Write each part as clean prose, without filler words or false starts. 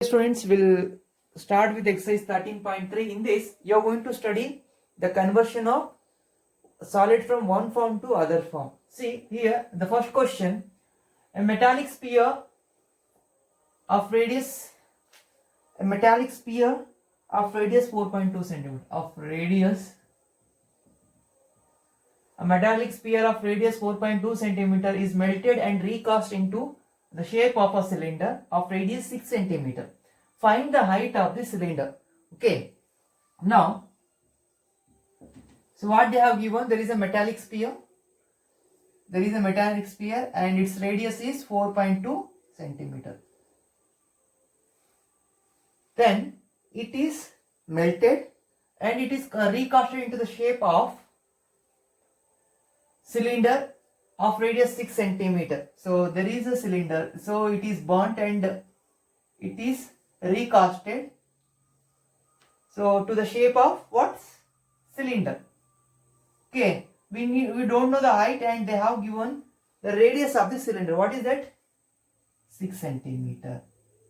Students will start with exercise 13.3. In this, you are going to study the conversion of solid from one form to other form. See here, the first question: a metallic sphere of radius, 4.2 centimeter a metallic sphere of radius 4.2 centimeter is melted and recast into the shape of a cylinder of radius 6 centimeter. Find the height of the cylinder. Okay. Now, so what they have given, there is a metallic sphere. And its radius is 4.2 centimeter. Then it is melted and it is recasted into the shape of cylinder of radius 6 centimeter. So there is a cylinder, so it is burnt and it is recasted, so to the shape of what? Cylinder. Okay, we don't know the height and they have given the radius of the cylinder. What is that? 6 centimeter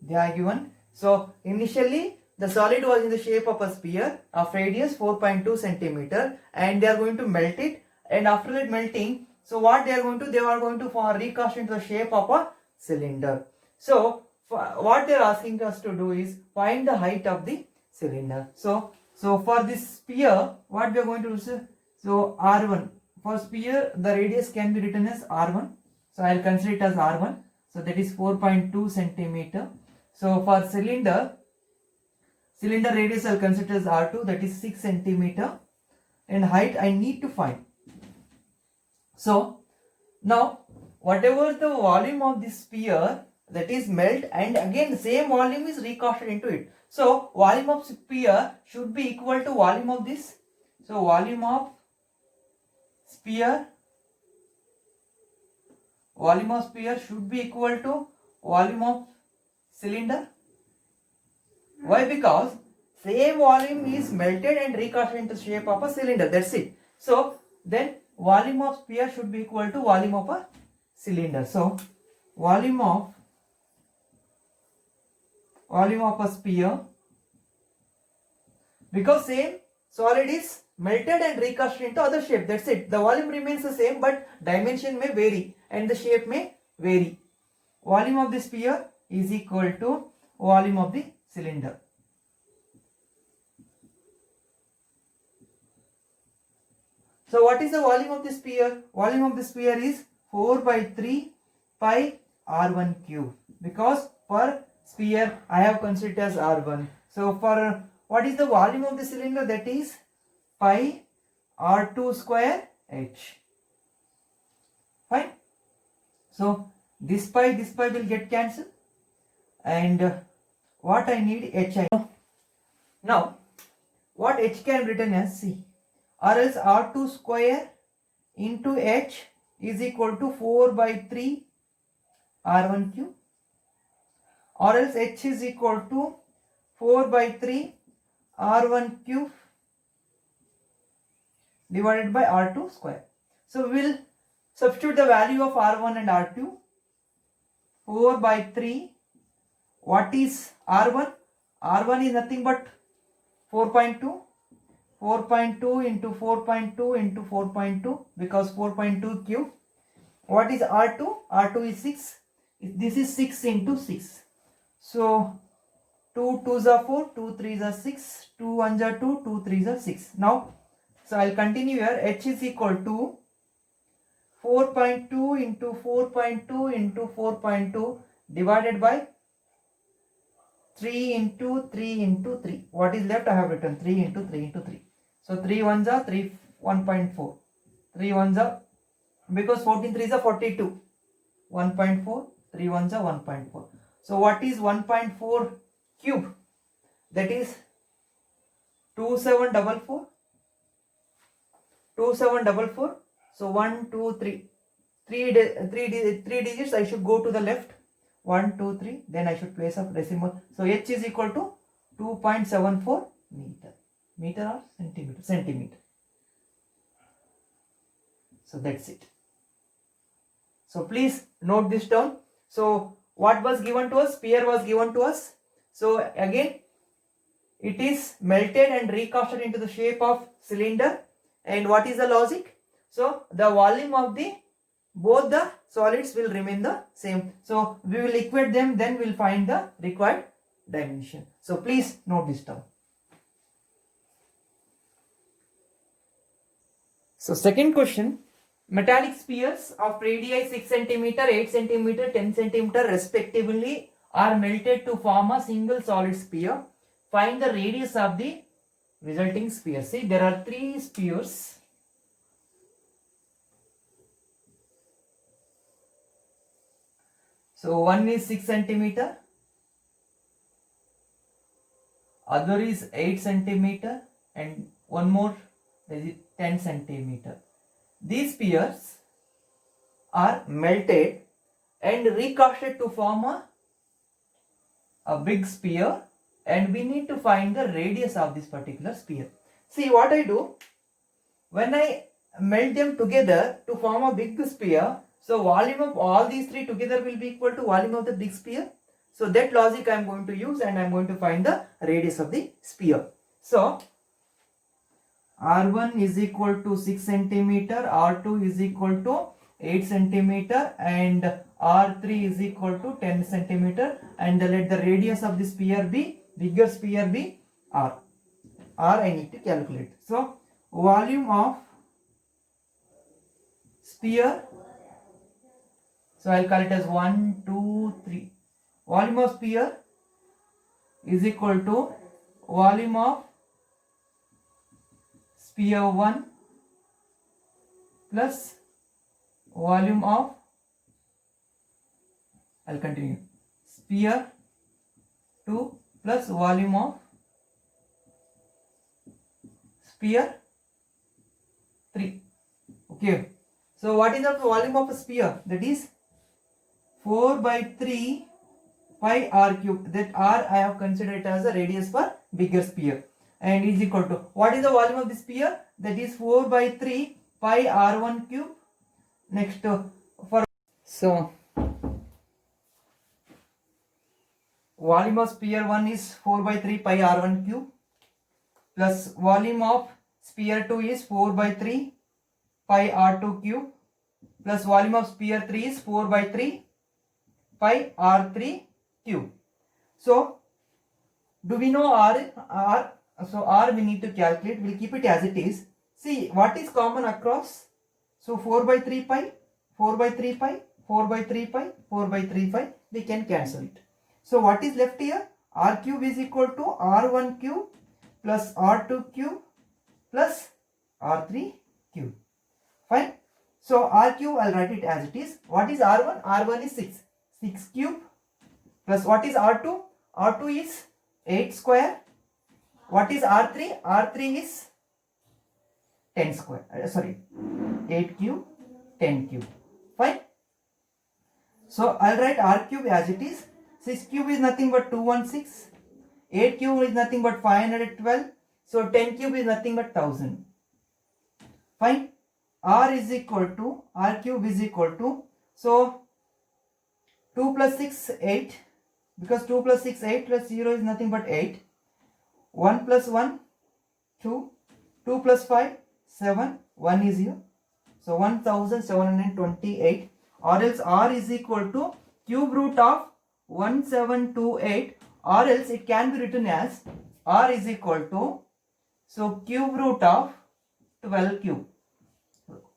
they are given. So initially the solid was in the shape of a sphere of radius 4.2 centimeter and they are going to melt it, and after that melting, so what they are going to recast into the shape of a cylinder. So what they are asking us to do is find the height of the cylinder. So for this sphere, what we are going to do, so R1, for sphere the radius can be written as R1, so I will consider it as R1, so that is 4.2 centimeter. So for cylinder radius I will consider as R2, that is 6 centimeter, and height I need to find. So now whatever the volume of this sphere, that is melt, and again the same volume is recasted into it. So volume of sphere should be equal to volume of this. So volume of sphere should be equal to volume of cylinder. Why? Because same volume is melted and recasted into the shape of a cylinder. That's it. So then volume of sphere should be equal to volume of a cylinder. So volume of a sphere, because same solid is melted and recast into other shape. That's it. The volume remains the same, but dimension may vary and the shape may vary. Volume of the sphere is equal to volume of the cylinder. So what is the volume of the sphere? Volume of the sphere is 4 by 3 pi R1 cube, because for sphere I have considered as R1. So for what is the volume of the cylinder? That is pi R2 square H. Fine. So this pi will get cancelled, and what I need H. Now what H can be written as, C, or else R2 square into H is equal to 4 by 3 R1 cube, or else H is equal to 4 by 3 R1 cube divided by R2 square. So we will substitute the value of R1 and R2. 4 by 3, what is R1? R1 is nothing but 4.2. 4.2 into 4.2 into 4.2, because 4.2 cube. What is R2? R2 is 6. This is 6 into 6. So 2 2s are 4, 2 3s are 6, 2 1s are 2, 2 3s are 6. Now, so I will continue here. H is equal to 4.2 into 4.2 into 4.2 divided by 3 into 3 into 3. What is left? I have written 3 into 3 into 3. So 3 1s are 3, 1.4. 3 1s are, because 14 3s are 42. 1.4, 3 1s are 1.4. So what is 1.4 cube? That is 2744. 2744. So 1 2 3. 3 digits I should go to the left. 1 2 3. Then I should place a decimal. So H is equal to 2.74 meter. Meter or centimeter? Centimeter. So that's it. So please note this down. So what was given to us? Sphere was given to us. So again, it is melted and recasted into the shape of cylinder. And what is the logic? So the volume of the both the solids will remain the same. So we will equate them, then we will find the required dimension. So please note this down. So second question, metallic spheres of radii 6 cm, 8 cm, 10 cm respectively are melted to form a single solid sphere. Find the radius of the resulting sphere. See, there are three spheres. So one is 6 cm, other is 8 cm, and one more is 10 cm. These spheres are melted and recasted to form a big sphere, and we need to find the radius of this particular sphere. See what I do, when I melt them together to form a big sphere, so volume of all these three together will be equal to volume of the big sphere. So that logic I am going to use, and I am going to find the radius of the sphere. So R1 is equal to 6 cm, R2 is equal to 8 cm, and R3 is equal to 10 cm, and let the radius of the sphere be, bigger sphere be R. R I need to calculate. So volume of sphere, so I'll call it as 1, 2, 3. Volume of sphere is equal to volume of sphere 1 plus volume of, I'll continue, sphere 2 plus volume of sphere 3. Okay. So what is the volume of a sphere? That is 4 by 3 pi r cube. That r I have considered as a radius for bigger sphere, and is equal to, what is the volume of the sphere? That is 4 by 3 pi r1 cube. Next for, so volume of sphere 1 is 4 by 3 pi r1 cube, plus volume of sphere 2 is 4 by 3 pi r2 cube, plus volume of sphere 3 is 4 by 3 pi r3 cube. So do we know r? So r we need to calculate. We'll keep it as it is. See what is common across. So 4 by 3 pi, 4 by 3 pi, 4 by 3 pi, 4 by 3 pi, we can cancel it. So what is left here? R cube is equal to R1 cube plus R2 cube plus R3 cube. Fine. So R cube, I'll write it as it is. What is R1? R1 is 6. 6 cube plus what is R2? R2 is 8 square. What is R3? R3 is 10 square. 8 cube, 10 cube. Fine. So I'll write R cube as it is. 6 cube is nothing but 216. 8 cube is nothing but 512. So 10 cube is nothing but 1000. Fine. R is equal to, R cube is equal to, so 2 plus 6, 8. Because 2 plus 6, 8 plus 0 is nothing but 8. 1 plus 1, 2. 2 plus 5, 7. 1 is here. So 1728, or else R is equal to cube root of 1728, or else it can be written as R is equal to, so cube root of 12 cube.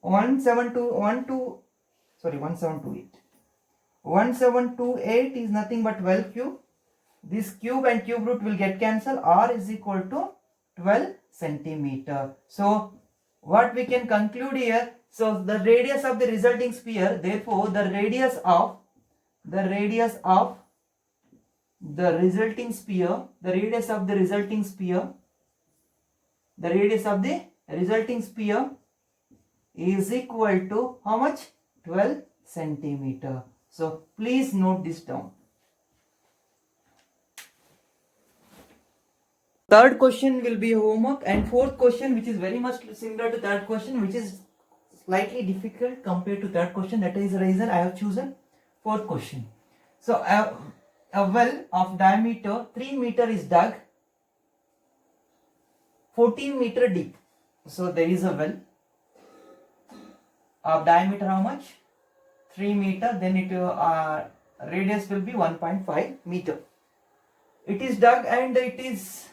1728. 1728 is nothing but 12 cube. This cube and cube root will get cancelled. R is equal to 12 centimeter. So what we can conclude here, so the radius of the resulting sphere, therefore the radius of the resulting sphere is equal to how much? 12 centimeter. So please note this down. Third question will be homework, and fourth question, which is very much similar to third question, which is slightly difficult compared to third question. That is the reason I have chosen fourth question. So a well of diameter 3 meter is dug 14 meter deep. So there is a well of diameter how much? 3 meter, then it radius will be 1.5 meter. It is dug and it is,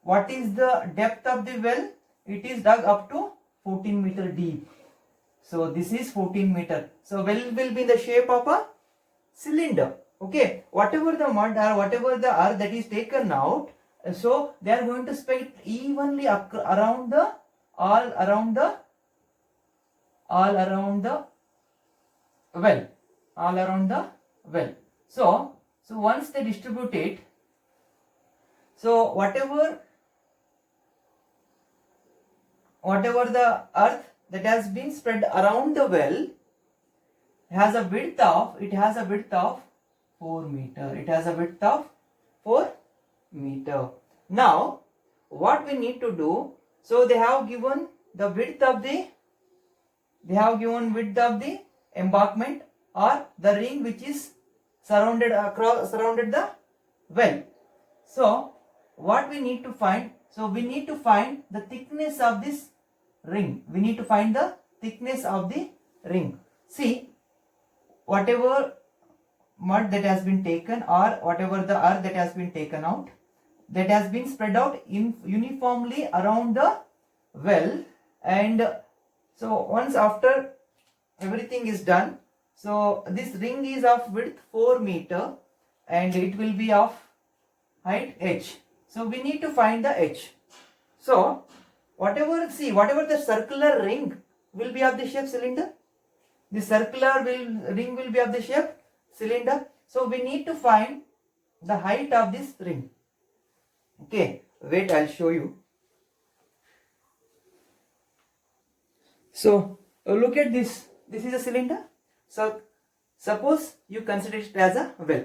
what is the depth of the well? It is dug up to 14 meter deep. So this is 14 meter. So well will be in the shape of a cylinder. Okay, whatever the mud or whatever the earth that is taken out, so they are going to spread evenly around the all around the well. So once they distribute it, so whatever the earth that has been spread around the well has a width of 4 meter. It has a width of 4 meter. Now what we need to do, so they have given the width of the embankment or the ring which is surrounded the well. So what we need to find, so we need to find the thickness of this ring. We need to find the thickness of the ring. See, whatever mud that has been taken or whatever the earth that has been taken out, that has been spread out uniformly around the well, and so once after everything is done, so this ring is of width 4 meter and it will be of height h. So we need to find the h. So whatever the circular ring will be of the shape cylinder, the circular ring will be of the shape cylinder. So we need to find the height of this ring. Okay, wait, I'll show you. So look at this. This is a cylinder. So suppose you consider it as a well.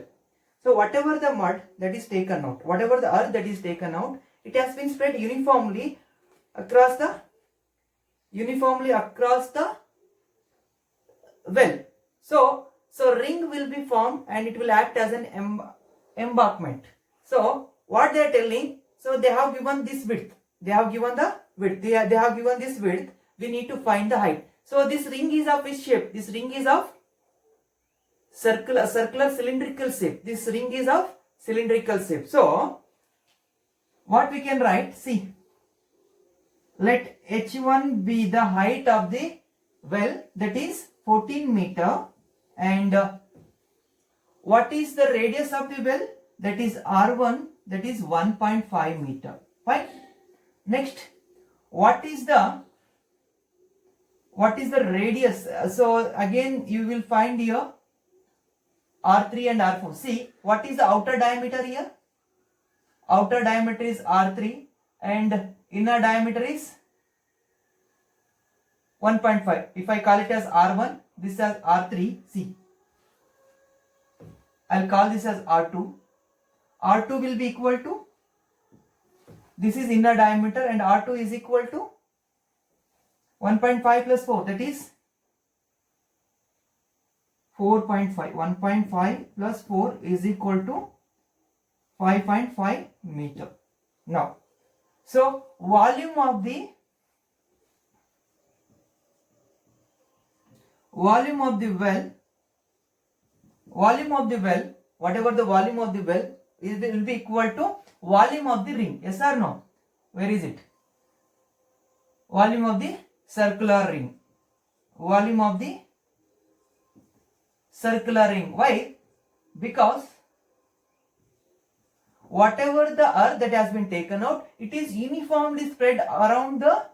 So whatever the mud that is taken out, whatever the earth that is taken out, it has been spread uniformly across the well. So ring will be formed and it will act as an embankment. So what they are telling, so they have given this width. They have given the width. They have given this width. We need to find the height. So this ring is of which shape? This ring is of circular cylindrical shape. This ring is of cylindrical shape. So what we can write, see, let h1 be the height of the well, that is 14 meter, and what is the radius of the well? That is r1, that is 1.5 meter. Fine. Next, what is the radius? So again you will find here r3 and r4. See, what is the outer diameter here? Outer diameter is r3 and inner diameter is 1.5. If I call it as r1, this as r3. See, I'll call this as r2. R2 will be equal to, this is inner diameter, and R2 is equal to 1.5 plus 4, that is 4.5. 1.5 plus 4 is equal to 5.5 meter. Now, so volume of the well, whatever the volume of the well, it will be equal to volume of the ring. Yes or no? Where is it? Volume of the circular ring. Volume of the circular ring. Why? Because whatever the earth that has been taken out, it is uniformly spread around the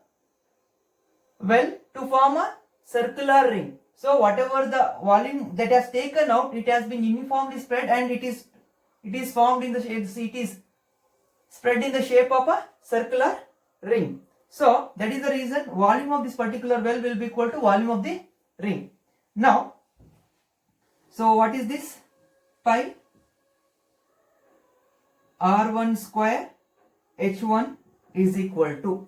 well to form a circular ring. So whatever the volume that has taken out, it has been uniformly spread and it is formed in the shape, it is spread in the shape of a circular ring. So that is the reason volume of this particular well will be equal to volume of the ring. Now, so what is this? Pi r1 square h1 is equal to.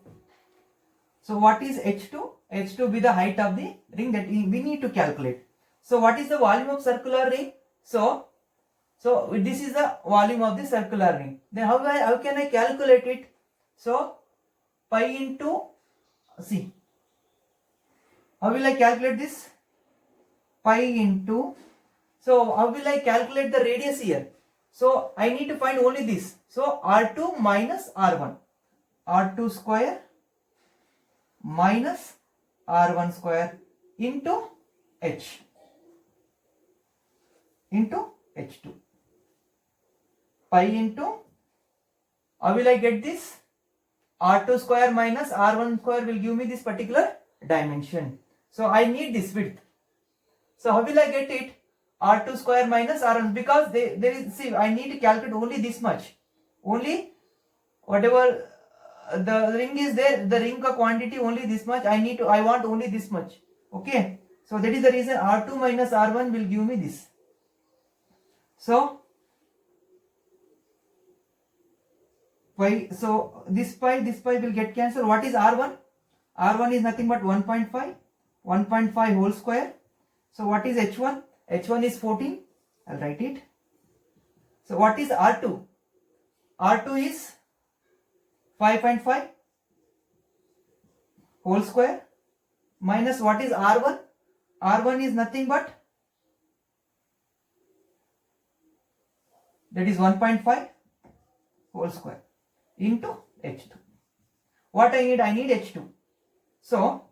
So what is h2? H2 be the height of the ring that we need to calculate. So what is the volume of circular ring? So So this is the volume of the circular ring. Then how can I calculate it? So pi into, see, how will I calculate this? Pi into, so how will I calculate the radius here? So I need to find only this. So R2 minus R1. R2 square minus R1 square into H. Into H2. Pi into, how will I get this? R2 square minus R1 square will give me this particular dimension. So I need this width. So how will I get it? R2 square minus R1, because there is, see, I need to calculate only this much. Only whatever the ring is there, the ring quantity only this much. I want only this much. Okay. So that is the reason R2 minus R1 will give me this. So this pi will get cancelled. What is R1? R1 is nothing but 1.5. 1.5 whole square. So what is H1? H1 is 14. I'll write it. So what is R2? R2 is 5.5 whole square minus what is R1? R1 is nothing but, that is 1.5 whole square into H2. What I need? I need H2. So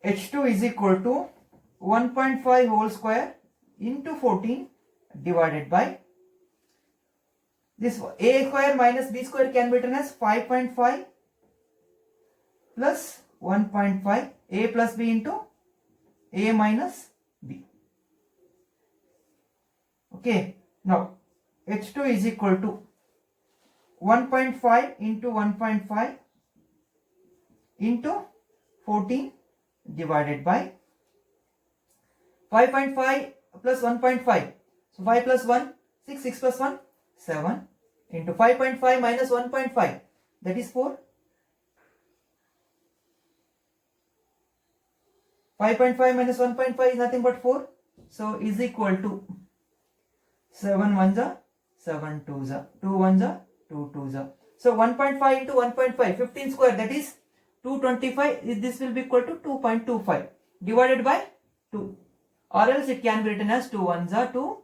H2 is equal to 1.5 whole square into 14 divided by this. A square minus B square can be written as 5.5 plus 1.5, A plus B into A minus B. Okay. Now H2 is equal to 1.5 into 1.5 into 14 divided by 5.5 plus 1.5. So 5 plus 1, 6, 6 plus 1, 7 into 5.5 minus 1.5, that is 4. 5.5 minus 1.5 is nothing but 4. So is equal to 7 ones are 7 twos are 2 ones are 2 twos are. So 1.5 into 1.5, 15 square, that is 225. This will be equal to 2.25 divided by 2, or else it can be written as 2 ones are 2,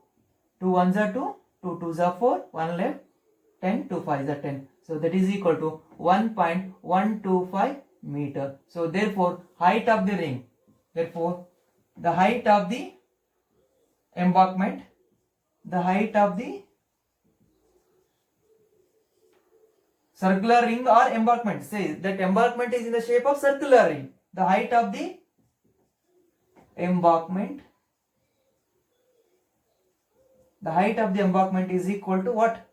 2 ones are 2, 2 twos are 4, 1 left, 10, 2 fives are 10. So that is equal to 1.125 meter. So therefore height of the ring, therefore the height of the embankment, the height of the circular ring or embankment, say that embankment is in the shape of circular ring, the height of the embankment, the height of the embankment is equal to what?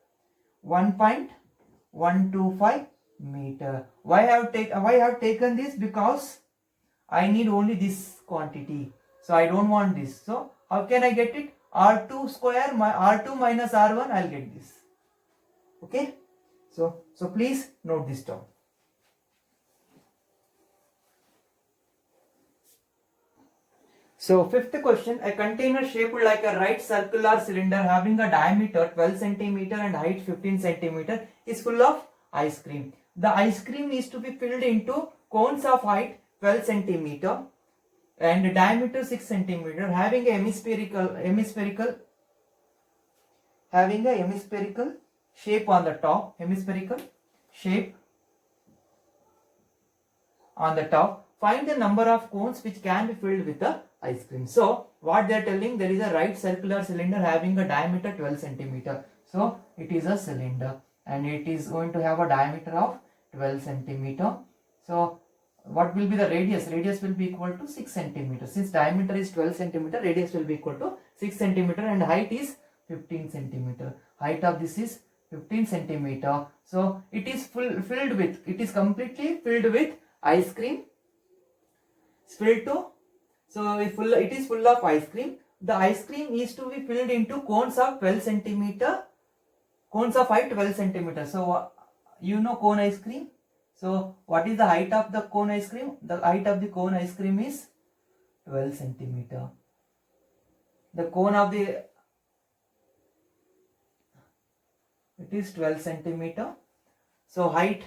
1.125 meter. Why have taken this? Because I need only this quantity, so I don't want this. So how can I get it? R2 square, my R2 minus R1, I'll get this. Okay. So please note this down. So fifth question, a container shaped like a right circular cylinder having a diameter 12 centimeter and height 15 centimeter is full of ice cream. The ice cream is to be filled into cones of height 12 centimeter and diameter 6 centimeter, having a hemispherical shape on the top, hemispherical shape on the top. Find the number of cones which can be filled with the ice cream. So what they are telling, there is a right circular cylinder having a diameter 12 centimeter. So it is a cylinder and it is going to have a diameter of 12 centimeter. So what will be the radius? Radius will be equal to 6 centimeter. Since diameter is 12 centimeter, radius will be equal to 6 centimeter and height is 15 centimeter. Height of this is 15 centimeter. So it is completely filled with ice cream. So it is full of ice cream. The ice cream is to be filled into cones of 12 centimeter, cones of height 12 centimeter. So you know cone ice cream. So what is the height of the cone ice cream? The height of the cone ice cream is 12 centimeter. the cone of the, it is 12 centimeter. So height,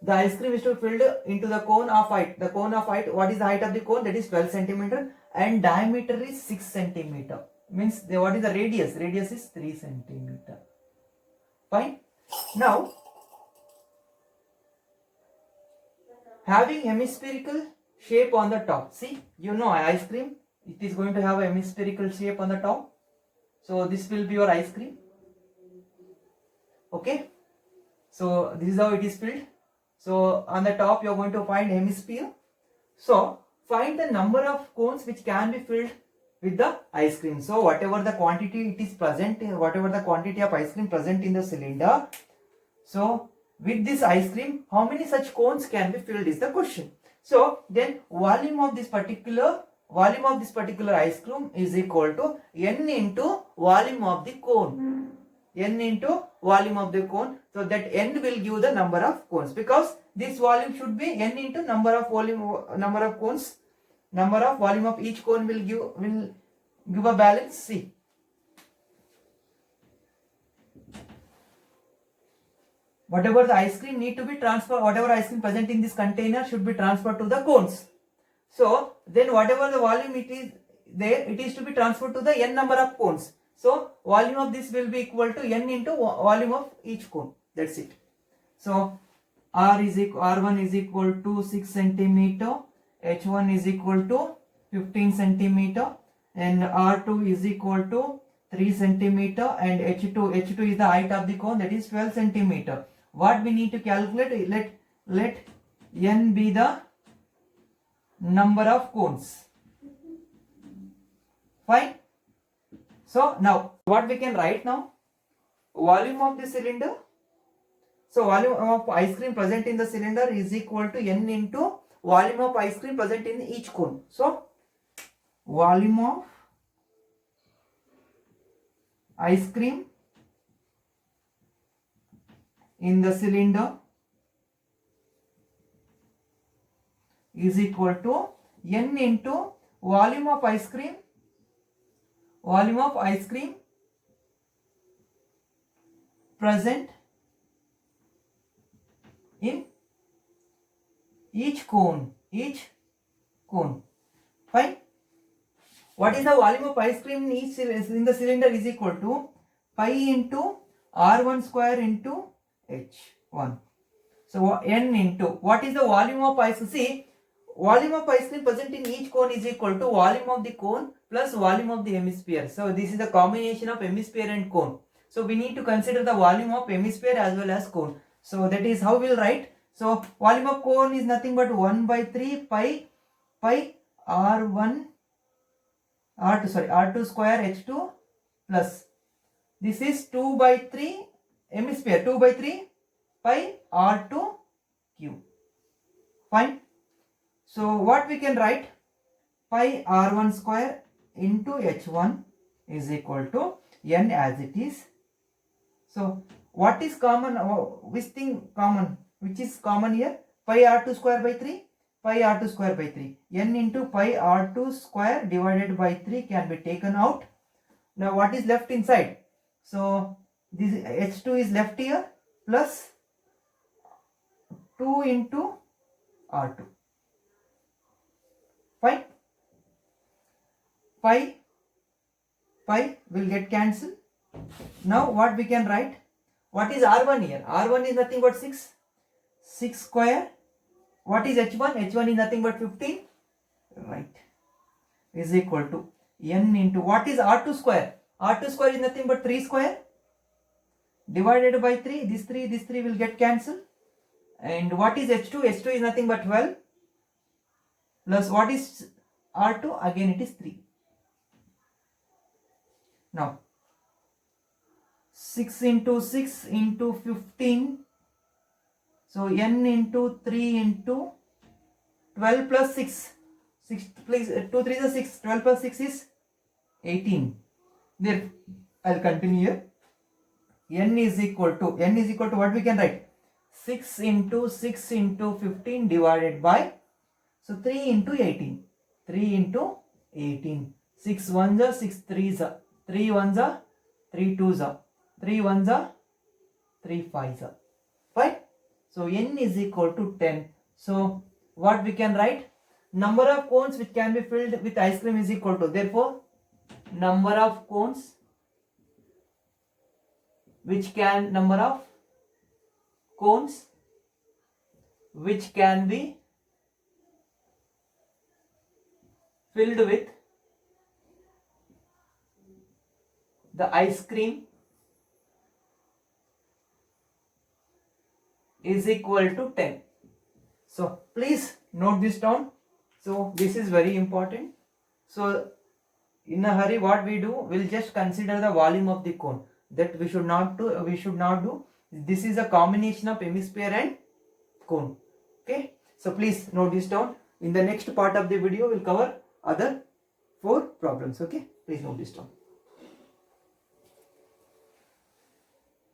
the ice cream is to be filled into the cone of height. The cone of height, what is the height of the cone? That is 12 centimeter and diameter is 6 centimeter. Means what is the radius? Radius is 3 centimeter. Fine. Now, having hemispherical shape on the top. See, you know ice cream, it is going to have a hemispherical shape on the top. So this will be your ice cream. Okay. So this is how it is filled. So on the top you are going to find hemisphere. So find the number of cones which can be filled with the ice cream. So whatever the quantity it is present, whatever the quantity of ice cream present in the cylinder. So with this ice cream, how many such cones can be filled is the question. So then volume of this particular ice cream is equal to n into volume of the cone. N into volume of the cone. So that n will give the number of cones, because this volume should be n into number of cones. Number of volume of each cone will give a balance C. Whatever the ice cream need to be transferred, whatever ice cream present in this container should be transferred to the cones. So then whatever the volume it is there, it is to be transferred to the n number of cones. So volume of this will be equal to n into volume of each cone. That's it. So R1 is equal to 6 centimeter, H1 is equal to 15 centimeter, and R2 is equal to 3 centimeter, and H2 is the height of the cone, that is 12 centimeter. What we need to calculate? Let n be the number of cones. Fine. So now what we can write now? Volume of the cylinder. So volume of ice cream present in the cylinder is equal to n into volume of ice cream present in each cone. So volume of ice cream in the cylinder is equal to n into volume of ice cream present in each cone. Fine. What is the volume of ice cream in the cylinder is equal to pi into R1 square into H1. So n into what is the volume of ice cream? See, volume of ice cream present in each cone is equal to volume of the cone plus volume of the hemisphere. So this is the combination of hemisphere and cone. So we need to consider the volume of hemisphere as well as cone. So that is how we'll write. So volume of cone is nothing but 1 by 3 pi R2 square H2 plus this is 2 by 3 hemisphere, 2 by 3 pi R2 cube. Fine. So what we can write? Pi R1 square into H1 is equal to n as it is. So what is common? Which thing common? Which is common here? Pi R2 square by 3. Pi R2 square by 3. N into pi R2 square divided by 3 can be taken out. Now what is left inside? So this H2 is left here plus 2 into R2. Fine. Pi will get cancelled. Now what we can write? What is R1 here? R1 is nothing but 6. 6 square. What is H1? H1 is nothing but 15. Right. Is equal to n into what is R2 square? R2 square is nothing but 3 square divided by 3. This 3 will get cancelled. And what is H2? H2 is nothing but 12 plus what is R2? Again it is 3. Now 6 into 6 into 15. So n into 3 into 12 plus 6. 6 please 2 3 is 6. 12 plus 6 is 18. There I'll continue here. N is equal to what we can write? 6 into 6 into 15 divided by, so 3 into 18. 3 into 18. 6 ones are 6 threes are 3 ones are 3 twos are 3 ones are 3 fives are. Fine. So n is equal to 10. So what we can write? Number of cones which can be filled with ice cream is equal to, therefore number of cones which can be filled with the ice cream is equal to 10. So please note this down. So this is very important. So in a hurry, what we do, we'll just consider the volume of the cone. That we should not do. This is a combination of hemisphere and cone. Okay. So please note this down. In the next part of the video, we'll cover other 4 problems. Okay. Please note this down.